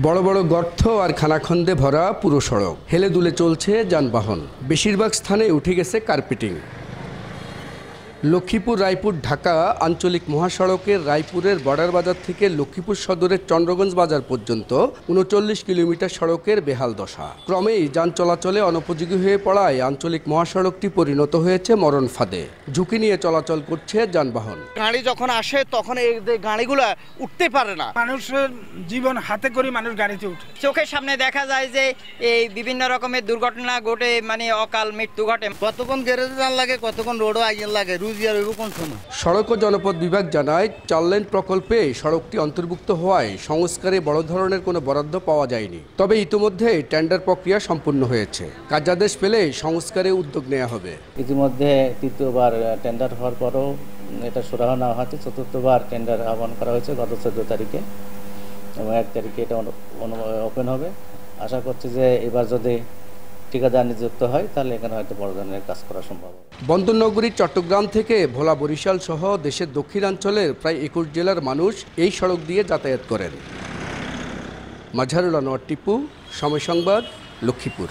বড় বড় গর্ত আর খানাখন্দে ভরা পুরো সড়ক, হেলে দুলে চলছে যানবাহন। বেশিরভাগ স্থানে উঠে গেছে কার্পেটিং। লক্ষ্মীপুর রায়পুর ঢাকা আঞ্চলিক মহাসড়কের রায়পুরের বর্ডার বাজার থেকে লক্ষ্মীপুর সদরের চন্দ্রগঞ্জ বাজার পর্যন্ত ৩৯ কিলোমিটার সড়কের বেহাল দশা। ক্রমেই যান চলাচলে অনুপযোগী হয়ে পড়ায় আঞ্চলিক মহাসড়কটি পরিণত হয়েছে মরণ ফাঁদে। ঝুঁকি নিয়ে চলাচল করছে যানবাহন। গাড়ি যখন আসে তখন এই গাড়িগুলো উঠতে পারে না। মানুষের জীবন হাতে করে মানুষ গাড়িতে উঠে। চোখের সামনে দেখা যায় যে এই বিভিন্ন রকমের দুর্ঘটনা ঘটে, মানে অকাল মৃত্যু ঘটে। কতক্ষণ গ্যারেজে যান লাগে, কতক্ষণ রোডও আইন লাগে, সড়ক ও জনপথ বিভাগ জানায় ৪ লেন প্রকল্পে সড়কটি অন্তর্ভুক্ত হওয়ায় সংস্কারে বড় ধরনের কোনো বরাদ্দ পাওয়া যায়নি। তবে ইতিমধ্যে টেন্ডার প্রক্রিয়া সম্পূর্ণ হয়েছে। কার্যাদেশ পেলে সংস্কারে উদ্যোগ নেওয়া হবে। ইতিমধ্যে তৃতীয়বার টেন্ডার হওয়ার পরও এটা সুরাহা নেওয়া হয়েছে। চতুর্থবার টেন্ডার আহ্বান করা হয়েছে গত 14 তারিখে, এবং 1 তারিখে এটা ওপেন হবে। আশা করছি যে এবার যদি ঠিকাদার নিযুক্ত হয় তাহলে এখানে হয়তো বড় ধরনের কাজ করা সম্ভব। বন্দরনগরী চট্টগ্রাম থেকে ভোলা বরিশাল সহ দেশের দক্ষিণাঞ্চলের প্রায় 21 জেলার মানুষ এই সড়ক দিয়ে যাতায়াত করেন। মাজহারুল আনোয়ার টিপু, সময় সংবাদ, লক্ষ্মীপুর।